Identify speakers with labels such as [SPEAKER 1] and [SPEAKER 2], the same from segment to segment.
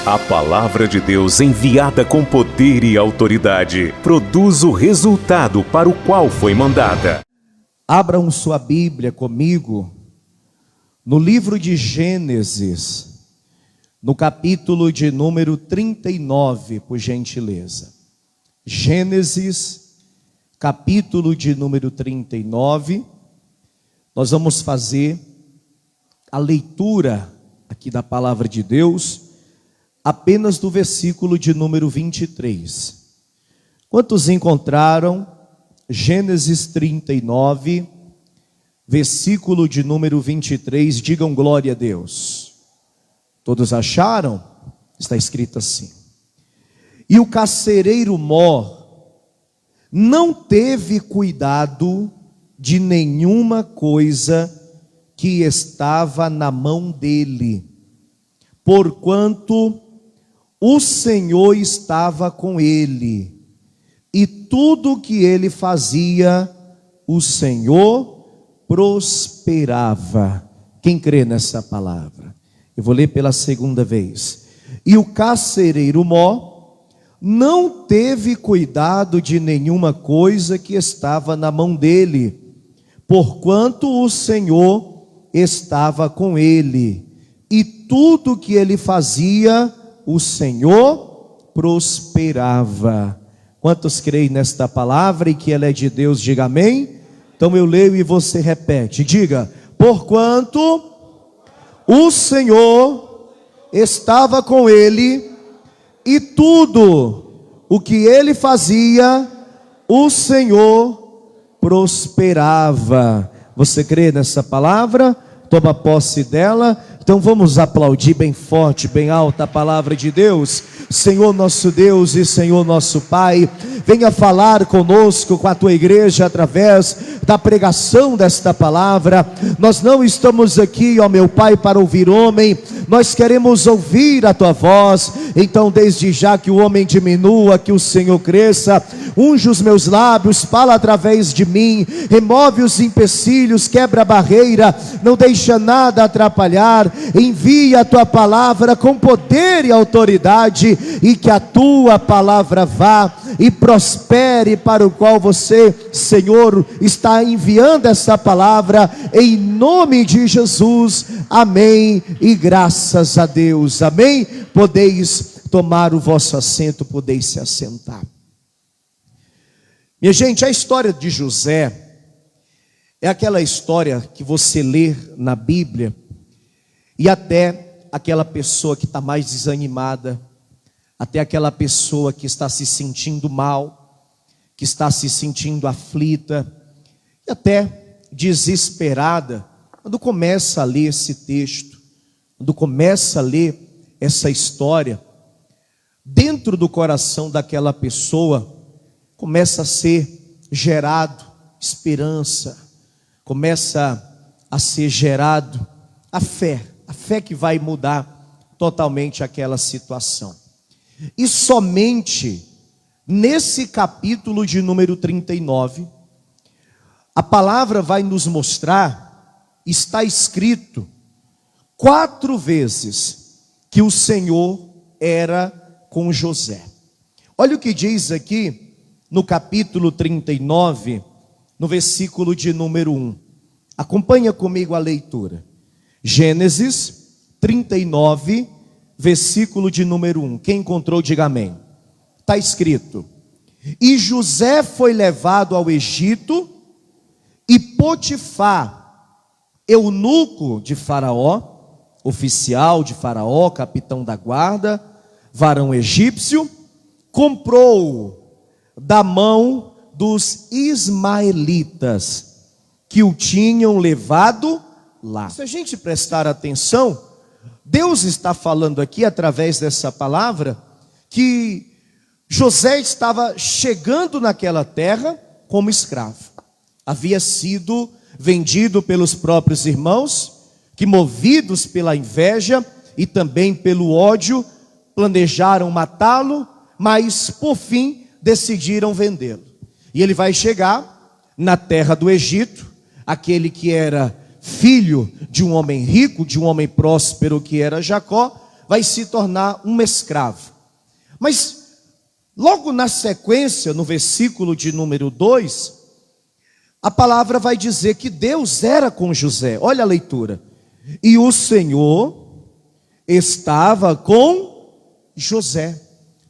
[SPEAKER 1] A palavra de Deus, enviada com poder e autoridade, produz o resultado para o qual foi mandada.
[SPEAKER 2] Abram sua Bíblia comigo no livro de Gênesis, no capítulo de número 39, por gentileza. Gênesis, capítulo de número 39. Nós vamos fazer a leitura aqui da palavra de Deus, apenas do versículo de número 23. Quantos encontraram Gênesis 39, versículo de número 23? Digam glória a Deus. Todos acharam? Está escrito assim: e o carcereiro Mó não teve cuidado de nenhuma coisa que estava na mão dele, porquanto o Senhor estava com ele, e tudo que ele fazia, o Senhor prosperava. Quem crê nessa palavra? Eu vou ler pela segunda vez. E o carcereiro Mó não teve cuidado de nenhuma coisa que estava na mão dele, porquanto o Senhor estava com ele, e tudo que ele fazia, o Senhor prosperava. Quantos creem nesta palavra e que ela é de Deus? Diga amém. Então eu leio e você repete. Diga: porquanto o Senhor estava com ele, e tudo o que ele fazia, o Senhor prosperava. Você crê nessa palavra? Toma posse dela. Então vamos aplaudir bem forte, bem alta a palavra de Deus. Senhor nosso Deus e Senhor nosso Pai, venha falar conosco, com a tua igreja, através da pregação desta palavra. Nós não estamos aqui, ó meu Pai, para ouvir homem, nós queremos ouvir a tua voz. Então desde já que o homem diminua, que o Senhor cresça. Unge os meus lábios, fala através de mim, remove os empecilhos, quebra a barreira, não deixa nada atrapalhar. Envia a tua palavra com poder e autoridade, e que a tua palavra vá e prospere para o qual você, Senhor, está enviando essa palavra, em nome de Jesus. Amém e graças a Deus. Amém. Podeis tomar o vosso assento, podeis se assentar. Minha gente, a história de José é aquela história que você lê na Bíblia, e até aquela pessoa que está mais desanimada, até aquela pessoa que está se sentindo mal, que está se sentindo aflita, e até desesperada, quando começa a ler esse texto, quando começa a ler essa história, dentro do coração daquela pessoa, começa a ser gerado esperança, começa a ser gerado a fé que vai mudar totalmente aquela situação. E somente nesse capítulo de número 39, a palavra vai nos mostrar, está escrito 4 vezes que o Senhor era com José. Olha o que diz aqui no capítulo 39, no versículo de número 1. Acompanha comigo a leitura. Gênesis 39, versículo de número 1. Quem encontrou, diga amém. Está escrito: e José foi levado ao Egito, e Potifar, eunuco de Faraó, oficial de Faraó, capitão da guarda, varão egípcio, comprou da mão dos ismaelitas que o tinham levado lá. Se a gente prestar atenção, Deus está falando aqui através dessa palavra que José estava chegando naquela terra como escravo. Havia sido vendido pelos próprios irmãos, que movidos pela inveja e também pelo ódio, planejaram matá-lo, mas por fim decidiram vendê-lo. E ele vai chegar na terra do Egito, aquele que era filho de um homem rico, de um homem próspero que era Jacó, vai se tornar um escravo. Mas logo na sequência, no versículo de número 2, a palavra vai dizer que Deus era com José. Olha a leitura. E o Senhor estava com José.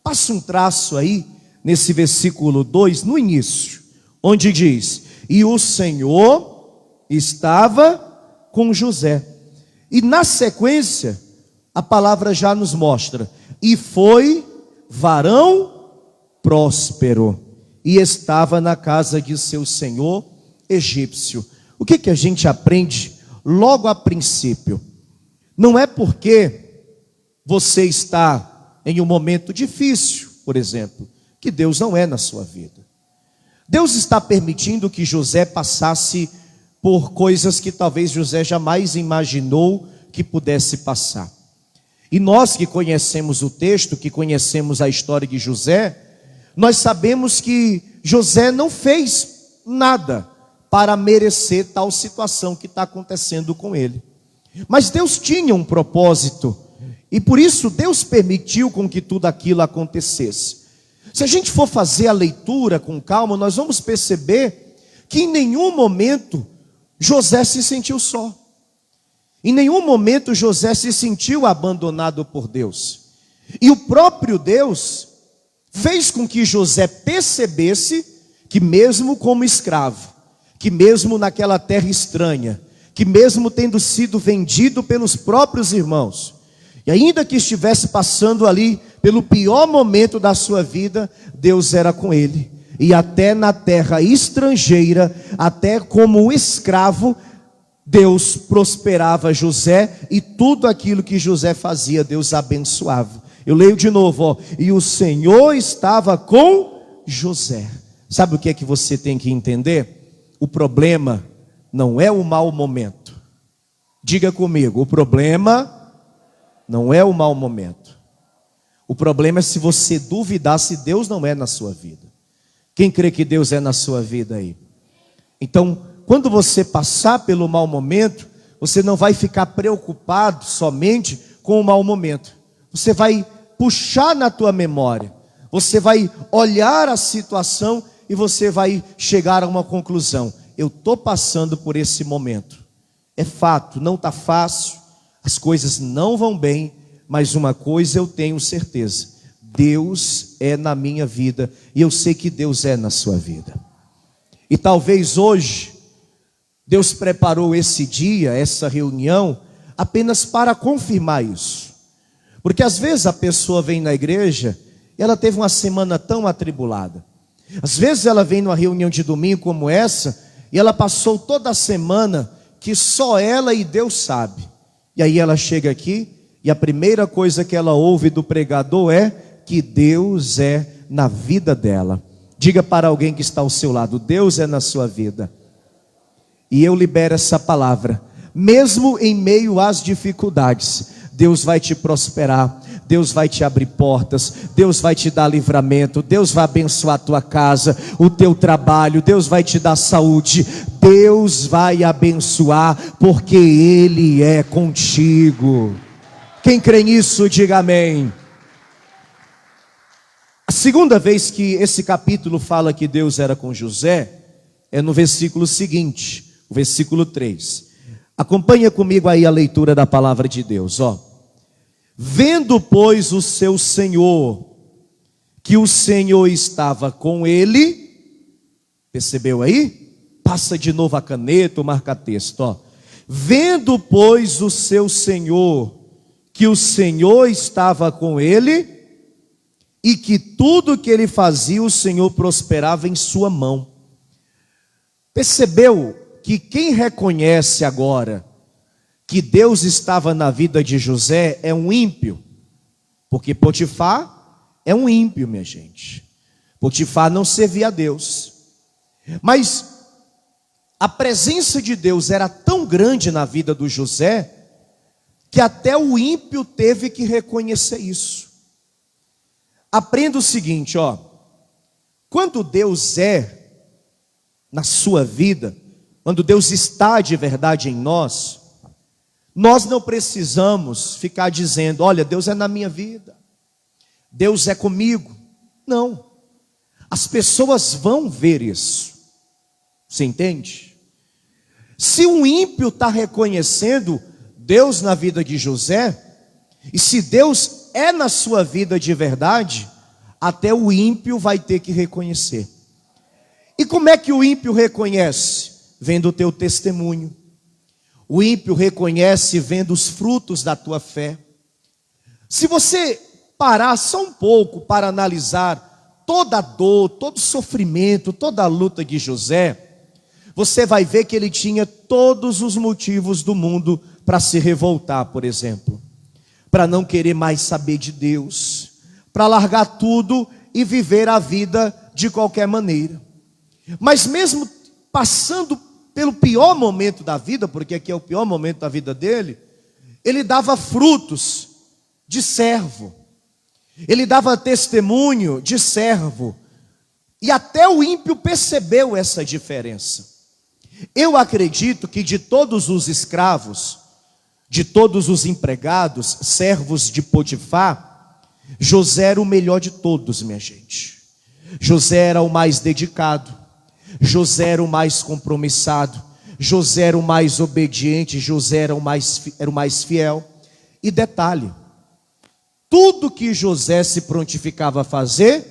[SPEAKER 2] Passa um traço aí, nesse versículo 2, no início, onde diz: e o Senhor estava com José. E na sequência, a palavra já nos mostra: e foi varão próspero, e estava na casa de seu senhor egípcio. O que a gente aprende logo a princípio? Não é porque você está em um momento difícil, por exemplo, que Deus não é na sua vida. Deus está permitindo que José passasse por coisas que talvez José jamais imaginou que pudesse passar. E nós que conhecemos o texto, que conhecemos a história de José, nós sabemos que José não fez nada para merecer tal situação que está acontecendo com ele. Mas Deus tinha um propósito, e por isso Deus permitiu com que tudo aquilo acontecesse. Se a gente for fazer a leitura com calma, nós vamos perceber que em nenhum momento José se sentiu só. Em nenhum momento José se sentiu abandonado por Deus. E o próprio Deus fez com que José percebesse que mesmo como escravo, que mesmo naquela terra estranha, que mesmo tendo sido vendido pelos próprios irmãos, e ainda que estivesse passando ali pelo pior momento da sua vida, Deus era com ele. E até na terra estrangeira, até como escravo, Deus prosperava José, e tudo aquilo que José fazia, Deus abençoava. Eu leio de novo, ó. E o Senhor estava com José. Sabe o que é que você tem que entender? O problema não é o mau momento. Diga comigo, o problema não é o mau momento. O problema é se você duvidar se Deus não é na sua vida. Quem crê que Deus é na sua vida aí? Então, quando você passar pelo mau momento, você não vai ficar preocupado somente com o mau momento. Você vai puxar na tua memória. Você vai olhar a situação e você vai chegar a uma conclusão. Eu estou passando por esse momento. É fato, não está fácil. As coisas não vão bem. Mas uma coisa eu tenho certeza: Deus é na minha vida, e eu sei que Deus é na sua vida. E talvez hoje Deus preparou esse dia, essa reunião, apenas para confirmar isso. Porque às vezes a pessoa vem na igreja e ela teve uma semana tão atribulada. Às vezes ela vem numa reunião de domingo como essa e ela passou toda a semana que só ela e Deus sabe. E aí ela chega aqui e a primeira coisa que ela ouve do pregador é que Deus é na vida dela. Diga para alguém que está ao seu lado: Deus é na sua vida. E eu libero essa palavra. Mesmo em meio às dificuldades, Deus vai te prosperar. Deus vai te abrir portas. Deus vai te dar livramento. Deus vai abençoar a tua casa, o teu trabalho. Deus vai te dar saúde. Deus vai abençoar, porque Ele é contigo. Quem crê nisso, diga amém. A segunda vez que esse capítulo fala que Deus era com José é no versículo seguinte, o versículo 3. Acompanha comigo aí a leitura da palavra de Deus, ó. Vendo, pois, o seu senhor, que o Senhor estava com ele, percebeu aí? Passa de novo a caneta, o marca-texto, ó. Vendo, pois, o seu senhor, que o Senhor estava com ele, e que tudo que ele fazia, o Senhor prosperava em sua mão. Percebeu que quem reconhece agora que Deus estava na vida de José é um ímpio? Porque Potifar é um ímpio, minha gente. Potifar não servia a Deus. Mas a presença de Deus era tão grande na vida do José, que até o ímpio teve que reconhecer isso. Aprenda o seguinte, ó. Quando Deus é na sua vida, quando Deus está de verdade em nós Nós não precisamos ficar dizendo, olha, Deus é na minha vida, Deus é comigo. Não. As pessoas vão ver isso. Você entende? Se um ímpio está reconhecendo Deus na vida de José, e se Deus é na sua vida de verdade, até o ímpio vai ter que reconhecer. E como é que o ímpio reconhece? Vendo o teu testemunho. O ímpio reconhece vendo os frutos da tua fé. Se você parar só um pouco para analisar toda a dor, todo o sofrimento, toda a luta de José, você vai ver que ele tinha todos os motivos do mundo para se revoltar, por exemplo. Para não querer mais saber de Deus. Para largar tudo e viver a vida de qualquer maneira. Mas mesmo passando pelo pior momento da vida, porque aqui é o pior momento da vida dele, ele dava frutos de servo. Ele dava testemunho de servo. E até o ímpio percebeu essa diferença. Eu acredito que de todos os escravos, de todos os empregados, servos de Potifar, José era o melhor de todos, minha gente. José era o mais dedicado, José era o mais compromissado, José era o mais obediente, José era o mais fiel. E detalhe, tudo que José se prontificava a fazer,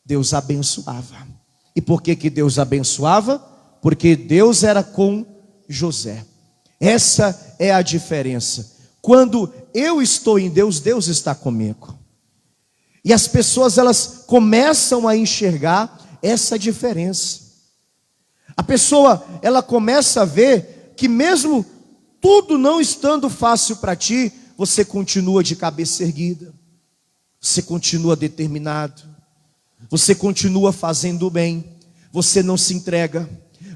[SPEAKER 2] Deus abençoava. E por que Deus abençoava? Porque Deus era com José. Essa é a diferença. Quando eu estou em Deus, Deus está comigo. E as pessoas, elas começam a enxergar essa diferença. A pessoa, ela começa a ver que mesmo tudo não estando fácil para ti, você continua de cabeça erguida. Você continua determinado. Você continua fazendo o bem. Você não se entrega.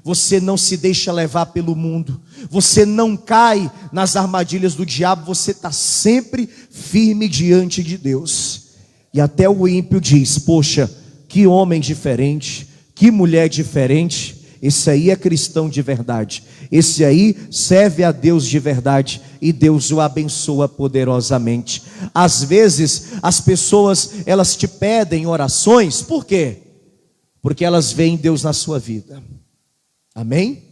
[SPEAKER 2] Você não se deixa levar pelo mundo. Você não cai nas armadilhas do diabo. Você está sempre firme diante de Deus. E até o ímpio diz, poxa, que homem diferente, que mulher diferente. Esse aí é cristão de verdade. Esse aí serve a Deus de verdade. E Deus o abençoa poderosamente. Às vezes as pessoas, elas te pedem orações. Por quê? Porque elas veem Deus na sua vida. Amém?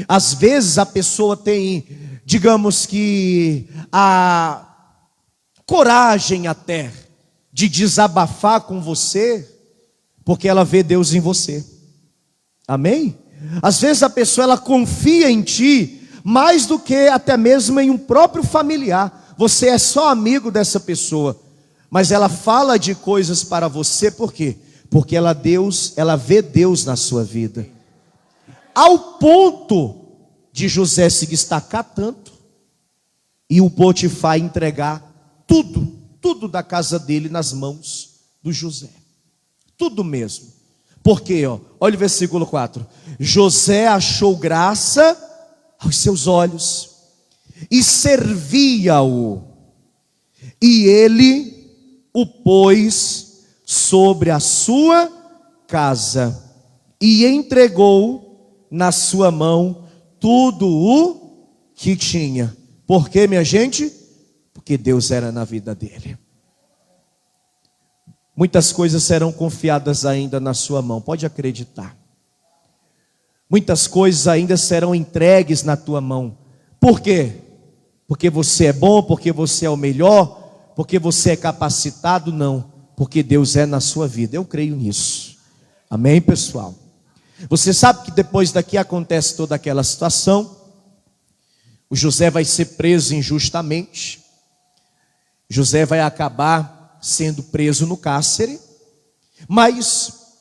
[SPEAKER 2] Às vezes a pessoa tem, digamos que, a coragem até de desabafar com você, porque ela vê Deus em você. Amém? Às vezes a pessoa, ela confia em ti mais do que até mesmo em um próprio familiar. Você é só amigo dessa pessoa, mas ela fala de coisas para você. Por quê? Porque ela vê Deus na sua vida. Ao ponto de José se destacar tanto e o Potifar entregar tudo da casa dele nas mãos do José. Tudo mesmo. Por quê? Olha o versículo 4. José achou graça aos seus olhos e servia-o, e ele o pôs sobre a sua casa e entregou na sua mão tudo o que tinha. Por quê, minha gente? Porque Deus era na vida dele. Muitas coisas serão confiadas ainda na sua mão, pode acreditar. Muitas coisas ainda serão entregues na tua mão. Por quê? Porque você é bom, porque você é o melhor, porque você é capacitado? Não, porque Deus é na sua vida. Eu creio nisso. Amém, pessoal? Você sabe que depois daqui acontece toda aquela situação. O José vai ser preso injustamente. José vai acabar sendo preso no cárcere. Mas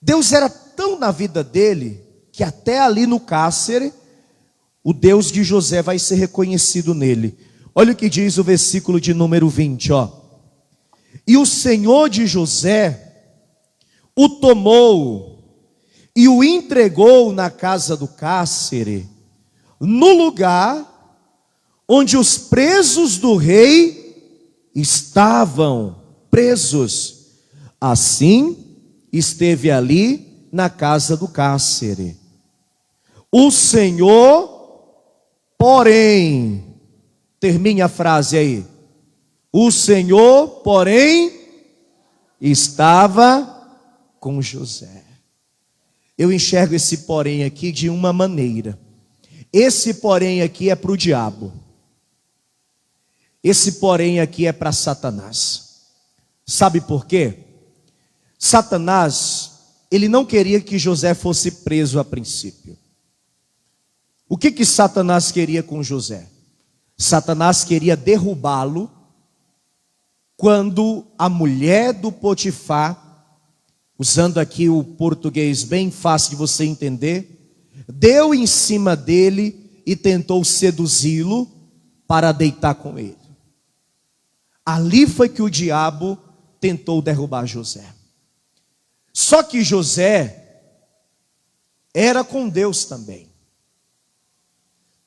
[SPEAKER 2] Deus era tão na vida dele que até ali no cárcere o Deus de José vai ser reconhecido nele. Olha o que diz o versículo de número 20, ó. E o Senhor de José o tomou e o entregou na casa do cárcere, no lugar onde os presos do rei estavam presos. Assim esteve ali na casa do cárcere. O Senhor, porém, Termine a frase aí. O Senhor, porém, estava com José. Eu enxergo esse porém aqui de uma maneira. Esse porém aqui é para o diabo. Esse porém aqui é para Satanás. Sabe por quê? Satanás, ele não queria que José fosse preso a princípio. O que Satanás queria com José? Satanás queria derrubá-lo quando a mulher do Potifar, usando aqui o português bem fácil de você entender, deu em cima dele e tentou seduzi-lo para deitar com ele. Ali foi que o diabo tentou derrubar José. Só que José era com Deus também.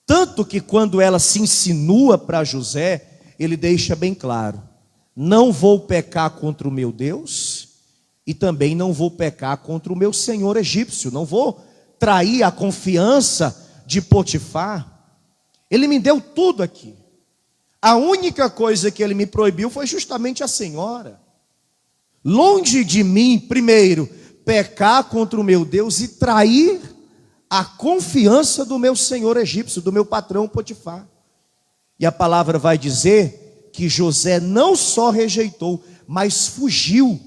[SPEAKER 2] Tanto que quando ela se insinua para José, ele deixa bem claro: não vou pecar contra o meu Deus e também não vou pecar contra o meu senhor egípcio. Não vou trair a confiança de Potifar. Ele me deu tudo aqui. A única coisa que ele me proibiu foi justamente a senhora. Longe de mim, primeiro, pecar contra o meu Deus e trair a confiança do meu senhor egípcio, do meu patrão Potifar. E a palavra vai dizer que José não só rejeitou, mas fugiu.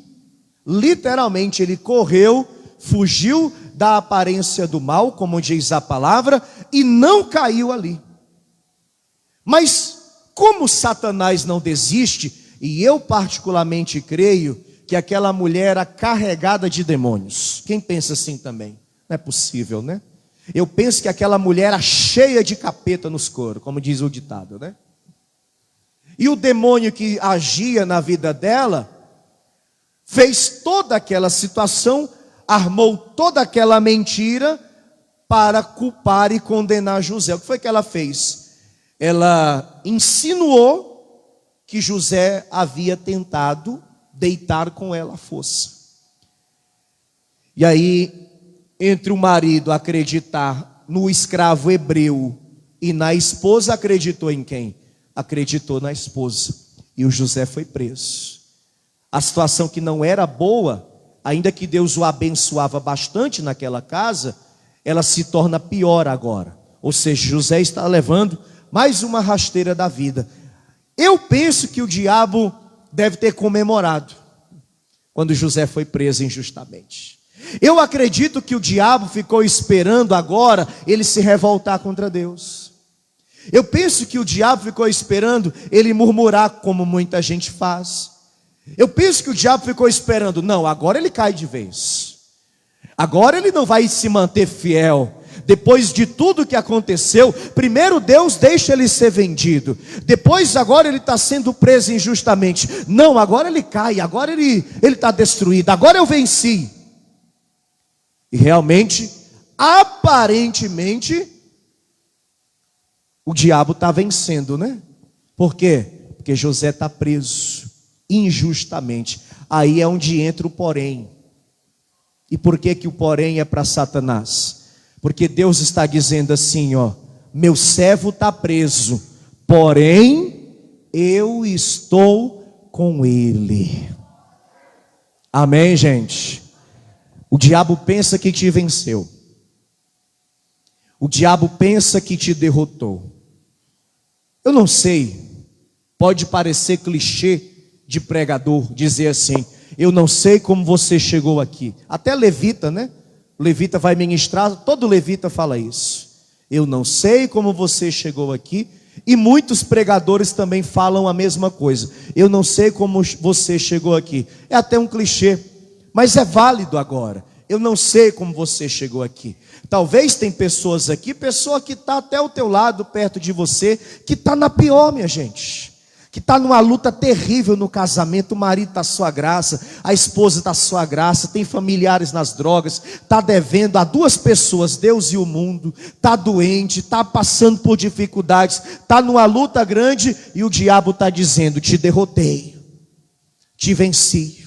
[SPEAKER 2] Literalmente, ele correu, fugiu da aparência do mal, como diz a palavra, e não caiu ali. Mas como Satanás não desiste, e eu particularmente creio que aquela mulher era carregada de demônios. Quem pensa assim também? Não é possível, né? Eu penso que aquela mulher era cheia de capeta nos coros, como diz o ditado, né? E o demônio que agia na vida dela fez toda aquela situação, armou toda aquela mentira para culpar e condenar José. O que foi que ela fez? Ela insinuou que José havia tentado deitar com ela à força. E aí, entre o marido acreditar no escravo hebreu e na esposa, acreditou em quem? Acreditou na esposa. E o José foi preso. A situação que não era boa, ainda que Deus o abençoava bastante naquela casa, ela se torna pior agora. Ou seja, José está levando mais uma rasteira da vida. Eu penso que o diabo deve ter comemorado quando José foi preso injustamente. Eu acredito que o diabo ficou esperando agora ele se revoltar contra Deus. Eu penso que o diabo ficou esperando ele murmurar, como muita gente faz. Eu penso que o diabo ficou esperando: não, agora ele cai de vez. Agora ele não vai se manter fiel. Depois de tudo que aconteceu, primeiro Deus deixa ele ser vendido. Depois agora ele está sendo preso injustamente. Não, agora ele cai, agora ele está destruído. Agora eu venci. E realmente, aparentemente, o diabo está vencendo, né? Por quê? Porque José está preso injustamente. Aí é onde entra o porém. E por que que o porém é para Satanás? Porque Deus está dizendo assim, ó: meu servo está preso, porém eu estou com ele. Amém, gente? O diabo pensa que te venceu. O diabo pensa que te derrotou. Eu não sei, pode parecer clichê de pregador dizer assim: eu não sei como você chegou aqui. Até levita, né? O levita vai ministrar, todo levita fala isso. Eu não sei como você chegou aqui. E muitos pregadores também falam a mesma coisa. Eu não sei como você chegou aqui. É até um clichê, mas é válido agora. Eu não sei como você chegou aqui. Talvez tem pessoas aqui, pessoa que está até ao teu lado, perto de você, que está na pior, minha gente. Que está numa luta terrível no casamento. O marido está à sua graça, a esposa está à sua graça, tem familiares nas drogas, está devendo a duas pessoas, Deus e o mundo, está doente, está passando por dificuldades, está numa luta grande, e o diabo está dizendo: te derrotei, te venci.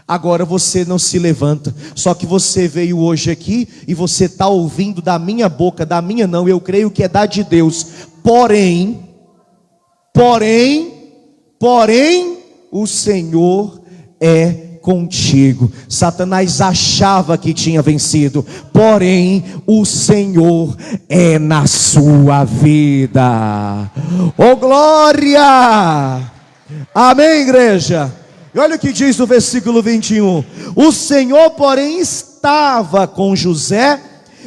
[SPEAKER 2] Agora você não se levanta. Só que você veio hoje aqui e você está ouvindo da minha boca, da minha não, eu creio que é da de Deus. Porém, Porém, o Senhor é contigo. Satanás achava que tinha vencido, porém o Senhor é na sua vida. Oh glória! Amém, igreja? E olha o que diz o versículo 21. O Senhor, porém, estava com José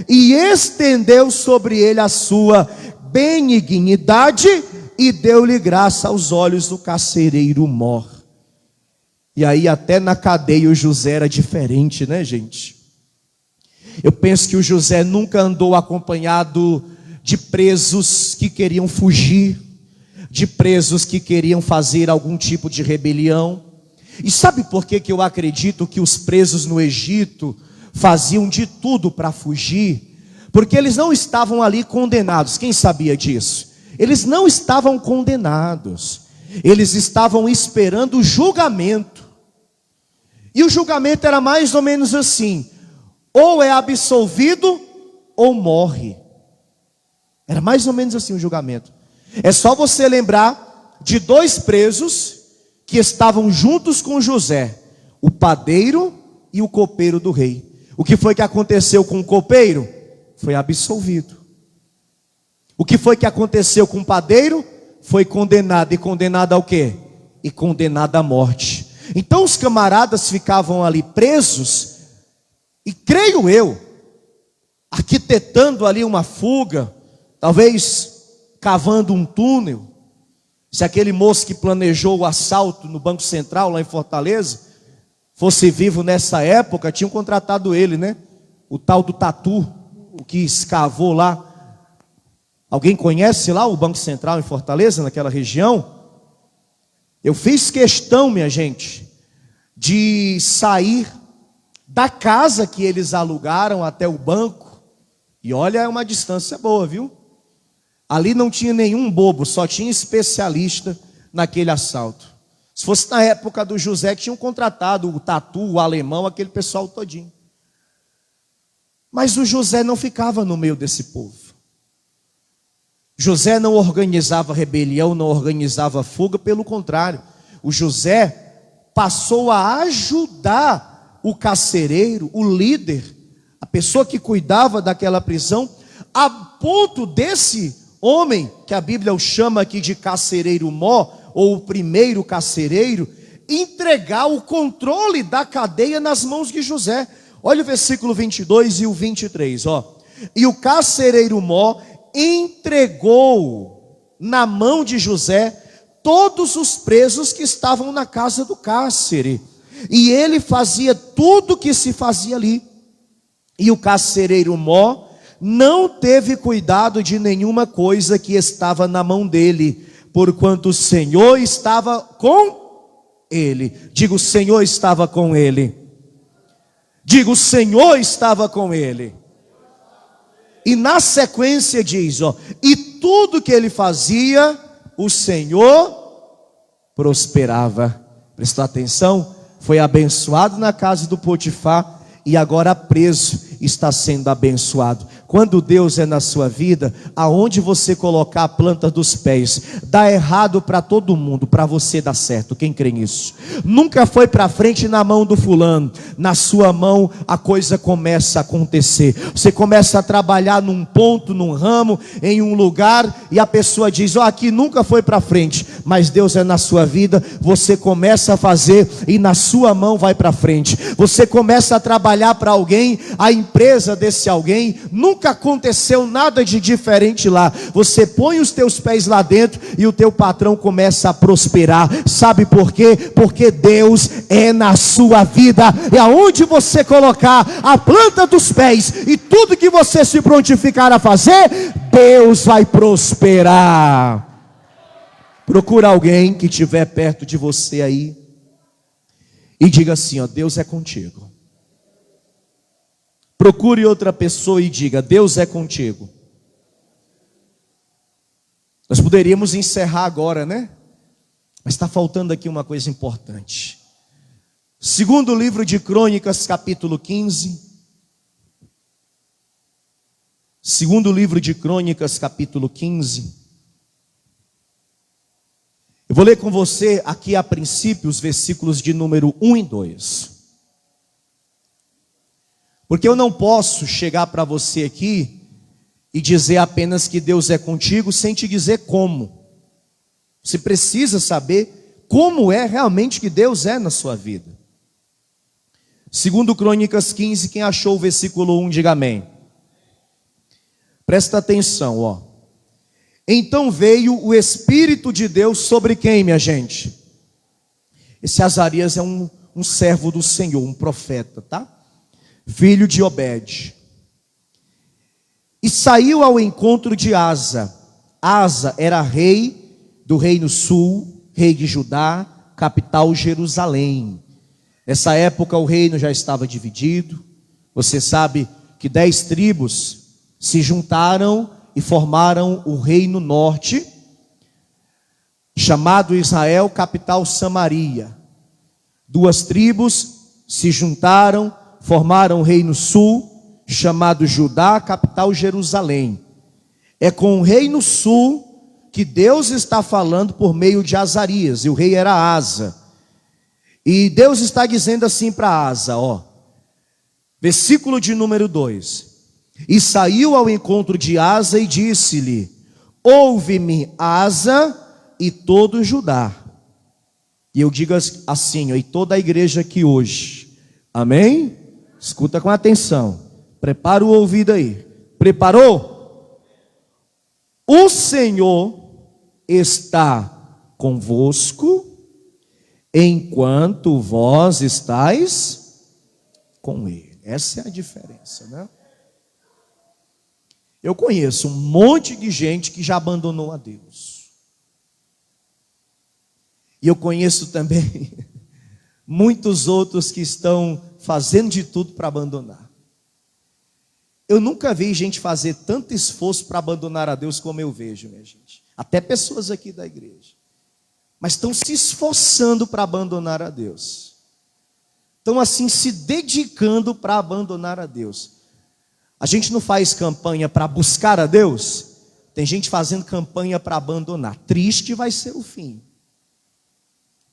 [SPEAKER 2] e estendeu sobre ele a sua benignidade e deu-lhe graça aos olhos do carcereiro mor. E aí até na cadeia o José era diferente, né, gente? Eu penso que o José nunca andou acompanhado de presos que queriam fugir, de presos que queriam fazer algum tipo de rebelião. E sabe por que eu acredito que os presos no Egito faziam de tudo para fugir? Porque eles não estavam ali condenados. Quem sabia disso? Eles não estavam condenados. Eles estavam esperando o julgamento. E o julgamento era mais ou menos assim: ou é absolvido ou morre. Era mais ou menos assim o julgamento. É só você lembrar de dois presos que estavam juntos com José: o padeiro e o copeiro do rei. O que foi que aconteceu com o copeiro? Foi absolvido. O que foi que aconteceu com o padeiro? Foi condenado. E condenado ao quê? E condenado à morte. Então os camaradas ficavam ali presos, e creio eu, arquitetando ali uma fuga, talvez cavando um túnel. Se aquele moço que planejou o assalto no Banco Central lá em Fortaleza fosse vivo nessa época, tinham contratado ele, né? O tal do Tatu, o que escavou lá. Alguém conhece lá o Banco Central em Fortaleza, naquela região? Eu fiz questão, minha gente, de sair da casa que eles alugaram até o banco. E olha, é uma distância boa, viu? Ali não tinha nenhum bobo, só tinha especialista naquele assalto. Se fosse na época do José, que tinham contratado o Tatu, o alemão, aquele pessoal todinho. Mas o José não ficava no meio desse povo. José não organizava rebelião, não organizava fuga, pelo contrário. O José passou a ajudar o carcereiro, o líder, a pessoa que cuidava daquela prisão, a ponto desse homem, que a Bíblia o chama aqui de carcereiro mó, ou o primeiro carcereiro, entregar o controle da cadeia nas mãos de José. Olha o versículo 22 e o 23, ó. E o carcereiro mó entregou na mão de José todos os presos que estavam na casa do cárcere, e ele fazia tudo o que se fazia ali. E o carcereiro mó não teve cuidado de nenhuma coisa que estava na mão dele, porquanto o Senhor estava com ele. Diga: o Senhor estava com ele. Diga: o Senhor estava com ele. E na sequência diz, ó: e tudo que ele fazia, o Senhor prosperava. Prestou atenção? Foi abençoado na casa do Potifar e agora preso, está sendo abençoado. Quando Deus é na sua vida, aonde você colocar a planta dos pés, dá errado para todo mundo, para você dá certo. Quem crê nisso? Nunca foi para frente na mão do fulano, na sua mão a coisa começa a acontecer. Você começa a trabalhar num ponto, num ramo, em um lugar, e a pessoa diz: ó, aqui nunca foi para frente, mas Deus é na sua vida. Você começa a fazer e na sua mão vai para frente. Você começa a trabalhar para alguém, a empresa desse alguém, nunca aconteceu nada de diferente lá. Você põe os teus pés lá dentro e o teu patrão começa a prosperar. Sabe por quê? Porque Deus é na sua vida, e aonde você colocar a planta dos pés e tudo que você se prontificar a fazer, Deus vai prosperar. Procura alguém que estiver perto de você aí e diga assim, ó: Deus é contigo. Procure outra pessoa e diga: Deus é contigo. Nós poderíamos encerrar agora, né? Mas está faltando aqui uma coisa importante. Segundo livro de Crônicas, capítulo 15. Segundo livro de Crônicas, capítulo 15. Eu vou ler com você aqui a princípio os versículos de número 1 e 2. Porque eu não posso chegar para você aqui e dizer apenas que Deus é contigo sem te dizer como. Você precisa saber como é realmente que Deus é na sua vida. Segundo Crônicas 15, quem achou o versículo 1, diga amém. Presta atenção, ó. Então veio o Espírito de Deus sobre quem, minha gente? Esse Azarias é um servo do Senhor, um profeta, tá? Filho de Obed. E saiu ao encontro de Asa. Asa era rei do reino sul, rei de Judá, capital Jerusalém. Nessa época o reino já estava dividido. Você sabe que 10 tribos se juntaram e formaram o reino norte, chamado Israel, capital Samaria. 2 tribos se juntaram, formaram o reino sul, chamado Judá, capital Jerusalém. É com o reino sul que Deus está falando por meio de Azarias, e o rei era Asa. E Deus está dizendo assim para Asa, ó, versículo de número 2. E saiu ao encontro de Asa e disse-lhe: ouve-me, Asa, e todo Judá. E eu digo assim, ó, e toda a igreja aqui hoje, amém? Escuta com atenção, prepara o ouvido aí. Preparou? O Senhor está convosco, enquanto vós estáis com Ele. Essa é a diferença, né? Eu conheço um monte de gente que já abandonou a Deus. E eu conheço também muitos outros que estão fazendo de tudo para abandonar. Eu nunca vi gente fazer tanto esforço para abandonar a Deus como eu vejo, minha gente. Até pessoas aqui da igreja. Mas estão se esforçando para abandonar a Deus. Estão assim se dedicando para abandonar a Deus. A gente não faz campanha para buscar a Deus. Tem gente fazendo campanha para abandonar. Triste vai ser o fim.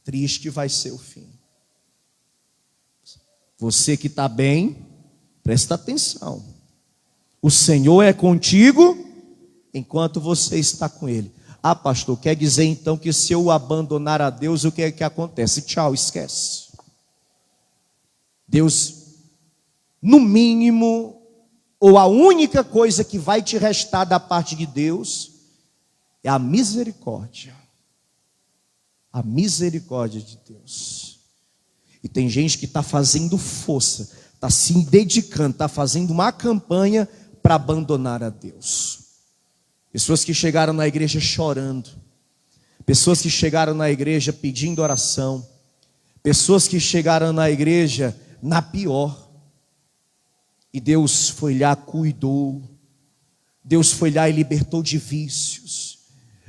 [SPEAKER 2] Triste vai ser o fim. Você que está bem, presta atenção. O Senhor é contigo enquanto você está com Ele. Ah, pastor, quer dizer então que se eu abandonar a Deus, o que é que acontece? Tchau, esquece. Deus, no mínimo, ou a única coisa que vai te restar da parte de Deus é a misericórdia. A misericórdia de Deus. E tem gente que está fazendo força, está se dedicando, está fazendo uma campanha para abandonar a Deus. Pessoas que chegaram na igreja chorando, pessoas que chegaram na igreja pedindo oração, pessoas que chegaram na igreja na pior. E Deus foi lá, cuidou. Deus foi lá e libertou de vícios.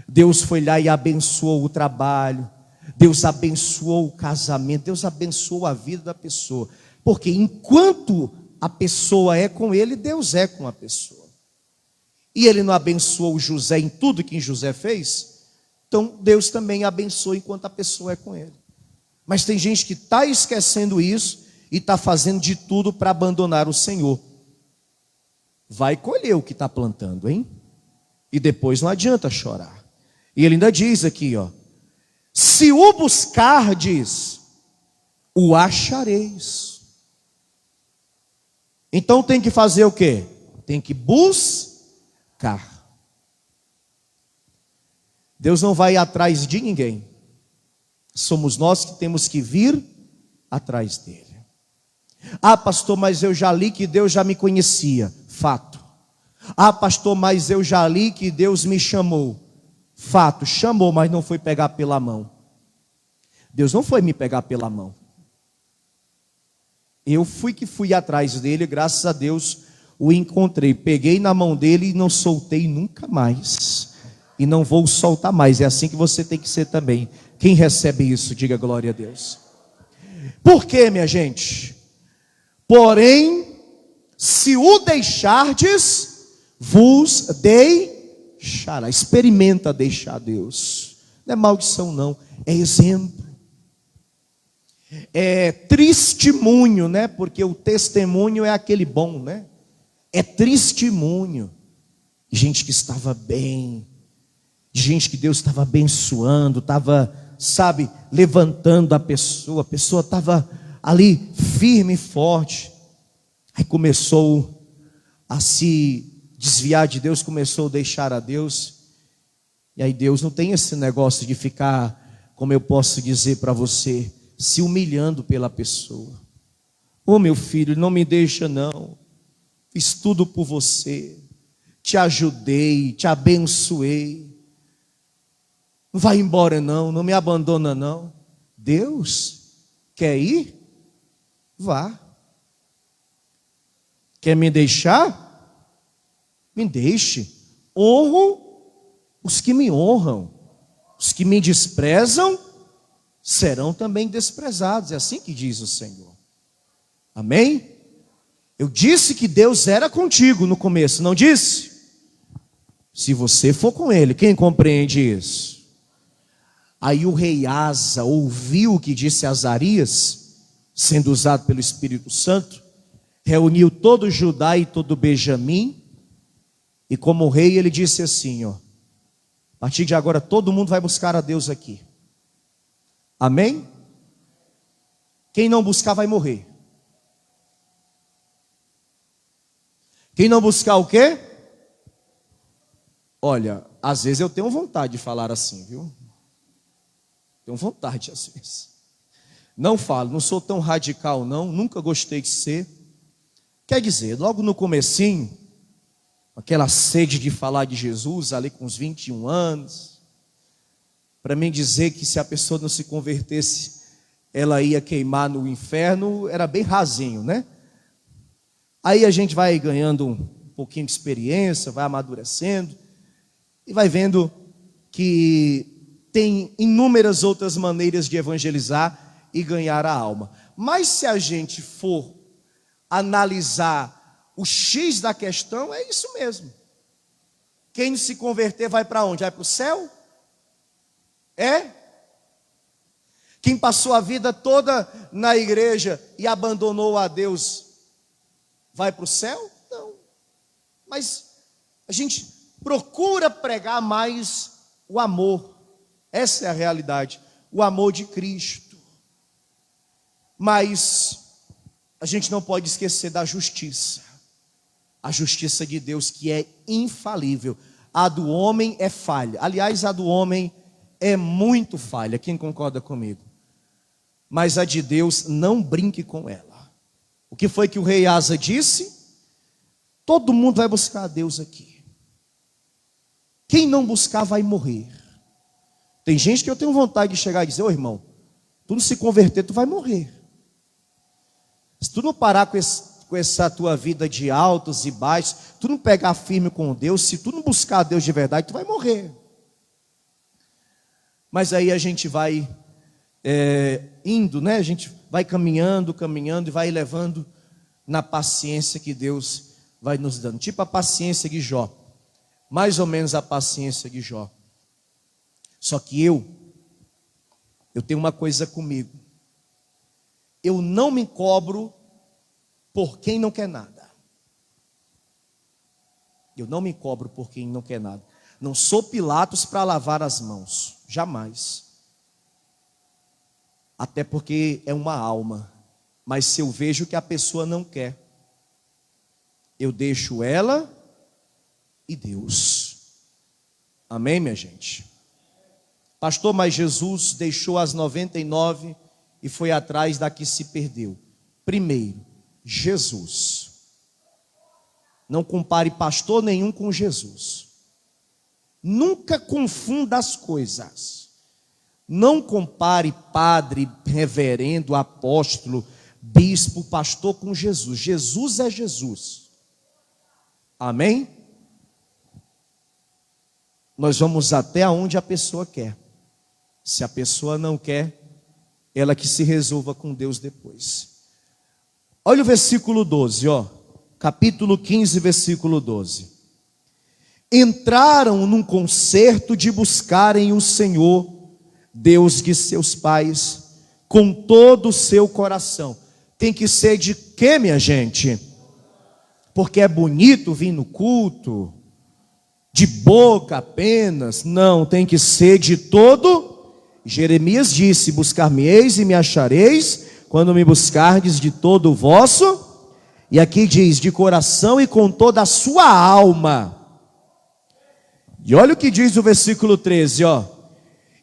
[SPEAKER 2] Deus foi lá e abençoou o trabalho. Deus abençoou o casamento. Deus abençoou a vida da pessoa. Porque enquanto a pessoa é com Ele, Deus é com a pessoa. E Ele não abençoou José em tudo que José fez? Então Deus também abençoa enquanto a pessoa é com Ele. Mas tem gente que está esquecendo isso e está fazendo de tudo para abandonar o Senhor. Vai colher o que está plantando, hein? E depois não adianta chorar. E ele ainda diz aqui, ó: se o buscardes, o achareis. Então tem que fazer o quê? Tem que buscar. Deus não vai atrás de ninguém. Somos nós que temos que vir atrás dele. Ah, pastor, mas eu já li que Deus já me conhecia. Fato. Ah, pastor, mas eu já li que Deus me chamou. Fato. Chamou, mas não foi pegar pela mão. Deus não foi me pegar pela mão. Eu fui atrás dele, graças a Deus o encontrei. Peguei na mão dele e não soltei nunca mais. E não vou soltar mais. É assim que você tem que ser também. Quem recebe isso, diga glória a Deus. Por quê, minha gente? Porém, se o deixardes, vos deixará. Experimenta deixar Deus. Não é maldição não, é exemplo. É testemunho, né? Porque o testemunho é aquele bom, né? É testemunho. Gente que estava bem, gente que Deus estava abençoando, estava, sabe, levantando a pessoa estava ali firme e forte. Aí começou a se desviar de Deus, começou a deixar a Deus. E aí Deus não tem esse negócio de ficar, como eu posso dizer para você, se humilhando pela pessoa. Ô meu filho, não me deixa não, fiz tudo por você, te ajudei, te abençoei, não vai embora não, não me abandona não. Deus quer ir? Vá. Quer me deixar? Me deixe. Honro os que me honram, os que me desprezam serão também desprezados. É assim que diz o Senhor. Amém? Eu disse que Deus era contigo no começo, não disse? Se você for com Ele, quem compreende isso? Aí o rei Asa ouviu o que disse Azarias, sendo usado pelo Espírito Santo, reuniu todo Judá e todo Benjamim, e como rei ele disse assim, ó: a partir de agora todo mundo vai buscar a Deus aqui. Amém? Quem não buscar vai morrer. Quem não buscar o quê? Olha, às vezes eu tenho vontade de falar assim, viu? Tenho vontade às vezes. Não falo, não sou tão radical não, nunca gostei de ser. Quer dizer, logo no comecinho, aquela sede de falar de Jesus, ali com uns 21 anos, para mim dizer que se a pessoa não se convertesse, ela ia queimar no inferno, era bem rasinho, né? Aí a gente vai ganhando um pouquinho de experiência, vai amadurecendo, e vai vendo que tem inúmeras outras maneiras de evangelizar e ganhar a alma. Mas se a gente for analisar o X da questão, é isso mesmo. Quem se converter vai para onde? Vai para o céu? É? Quem passou a vida toda na igreja e abandonou a Deus, vai para o céu? Não. Mas a gente procura pregar mais o amor. Essa é a realidade. O amor de Cristo. Mas a gente não pode esquecer da justiça. A justiça de Deus, que é infalível. A do homem é falha. Aliás, a do homem é muito falha. Quem concorda comigo? Mas a de Deus, não brinque com ela. O que foi que o rei Asa disse? Todo mundo vai buscar a Deus aqui. Quem não buscar vai morrer. Tem gente que eu tenho vontade de chegar e dizer: ô irmão, tu não se converter, tu vai morrer. Se tu não parar com essa tua vida de altos e baixos, tu não pegar firme com Deus, se tu não buscar a Deus de verdade, tu vai morrer. Mas aí a gente vai indo, né? A gente vai caminhando e vai levando na paciência que Deus vai nos dando. Tipo a paciência de Jó. Mais ou menos a paciência de Jó. Só que eu tenho uma coisa comigo. Eu não me cobro por quem não quer nada. Eu não me cobro por quem não quer nada. Não sou Pilatos para lavar as mãos. Jamais. Até porque é uma alma. Mas se eu vejo que a pessoa não quer, eu deixo ela e Deus. Amém, minha gente? Pastor, mas Jesus deixou as 99 e foi atrás da que se perdeu. Primeiro, Jesus. Não compare pastor nenhum com Jesus. Nunca confunda as coisas. Não compare padre, reverendo, apóstolo, bispo, pastor com Jesus. Jesus é Jesus. Amém? Nós vamos até onde a pessoa quer. Se a pessoa não quer, ela que se resolva com Deus depois. Olha o versículo 12, ó. Capítulo 15, versículo 12. Entraram num concerto de buscarem o Senhor Deus de seus pais, com todo o seu coração. Tem que ser de quê, minha gente? Porque é bonito vir no culto, de boca apenas? Não, tem que ser de todo. Jeremias disse: buscar-me-eis e me achareis, quando me buscardes de todo o vosso. E aqui diz: de coração e com toda a sua alma. E olha o que diz o versículo 13, ó.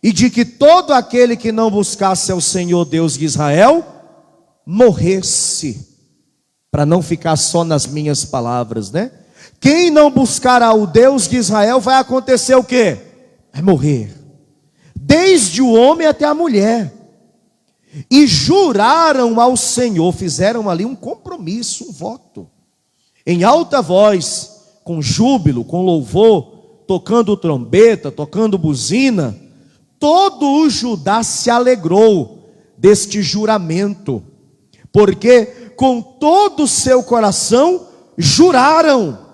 [SPEAKER 2] E de que todo aquele que não buscasse ao Senhor Deus de Israel, morresse. Para não ficar só nas minhas palavras, né? Quem não buscar ao Deus de Israel, vai acontecer o quê? Vai morrer. Desde o homem até a mulher. E juraram ao Senhor, fizeram ali um compromisso, um voto, em alta voz, com júbilo, com louvor, tocando trombeta, tocando buzina. Todo o Judá se alegrou deste juramento, porque com todo o seu coração juraram,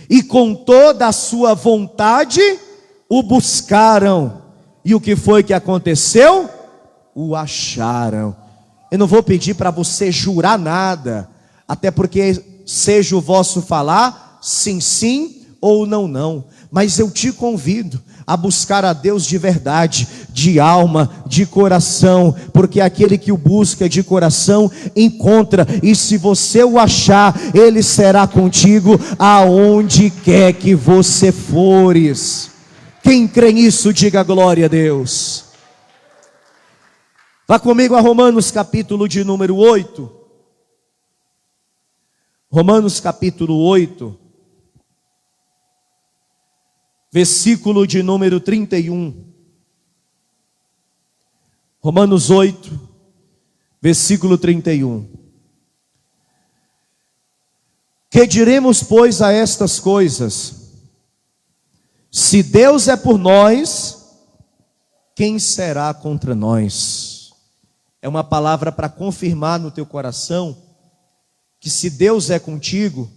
[SPEAKER 2] e com toda a sua vontade o buscaram. E o que foi que aconteceu? O acharam. Eu não vou pedir para você jurar nada, até porque seja o vosso falar sim, sim ou não, não. Mas eu te convido a buscar a Deus de verdade, de alma, de coração, porque aquele que o busca de coração encontra, e se você o achar, ele será contigo aonde quer que você fores. Quem crê nisso, diga glória a Deus. Vá comigo a Romanos capítulo de número 8. Romanos capítulo 8. Versículo de número 31. Romanos 8, versículo 31. Que diremos, pois, a estas coisas? Se Deus é por nós, quem será contra nós? É uma palavra para confirmar no teu coração que se Deus é contigo,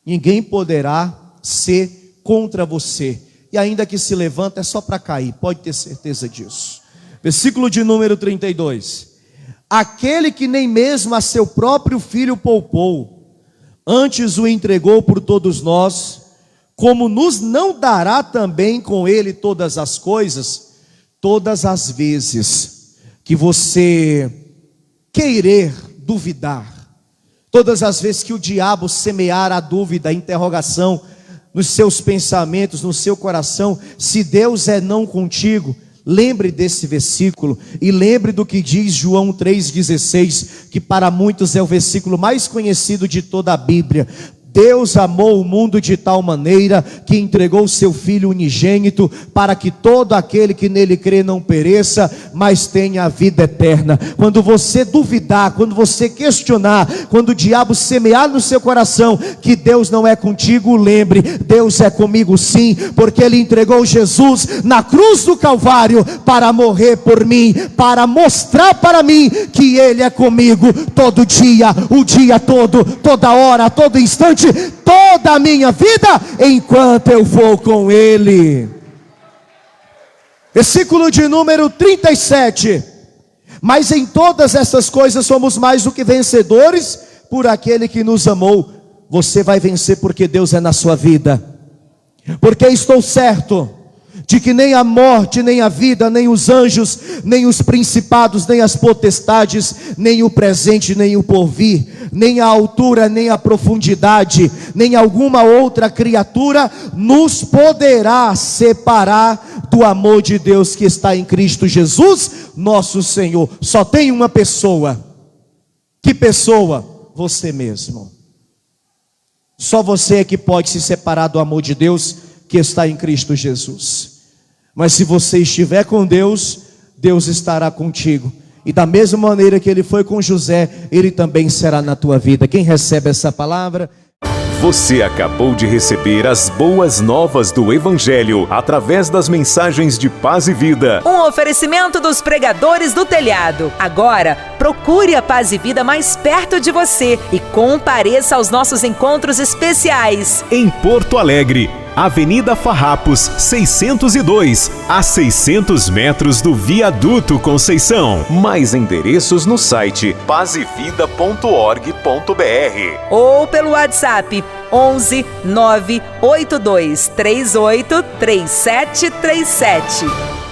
[SPEAKER 2] ninguém poderá ser contra você. E ainda que se levanta, é só para cair, pode ter certeza disso. Versículo de número 32. Aquele que nem mesmo a seu próprio filho poupou, antes o entregou por todos nós, como nos não dará também com ele todas as coisas? Todas as vezes que você querer duvidar, todas as vezes que o diabo semear a dúvida, a interrogação nos seus pensamentos, no seu coração, se Deus é não contigo, lembre desse versículo e lembre do que diz João 3,16, que para muitos é o versículo mais conhecido de toda a Bíblia. Deus amou o mundo de tal maneira que entregou o seu Filho unigênito, para que todo aquele que nele crê não pereça, mas tenha a vida eterna. Quando você duvidar, quando você questionar, quando o diabo semear no seu coração que Deus não é contigo, lembre, Deus é comigo sim, porque Ele entregou Jesus na cruz do Calvário para morrer por mim, para mostrar para mim que Ele é comigo todo dia, o dia todo, toda hora, todo instante, toda a minha vida, enquanto eu vou com Ele. Versículo de número 37. Mas em todas essas coisas somos mais do que vencedores por aquele que nos amou. Você vai vencer porque Deus é na sua vida, porque estou certo de que nem a morte, nem a vida, nem os anjos, nem os principados, nem as potestades, nem o presente, nem o porvir, nem a altura, nem a profundidade, nem alguma outra criatura nos poderá separar do amor de Deus que está em Cristo Jesus, nosso Senhor. Só tem uma pessoa. Que pessoa? Você mesmo. Só você é que pode se separar do amor de Deus que está em Cristo Jesus. Mas se você estiver com Deus, Deus estará contigo. E da mesma maneira que Ele foi com José, Ele também será na tua vida. Quem recebe essa palavra?
[SPEAKER 1] Você acabou de receber as boas novas do Evangelho através das mensagens de paz e vida.
[SPEAKER 3] Um oferecimento dos pregadores do telhado. Agora, Procure a Paz e Vida mais perto de você e compareça aos nossos encontros especiais.
[SPEAKER 1] Em Porto Alegre, Avenida Farrapos, 602, a 600 metros do Viaduto Conceição. Mais endereços no site pazevida.org.br
[SPEAKER 3] ou pelo WhatsApp 11 982 38 3737.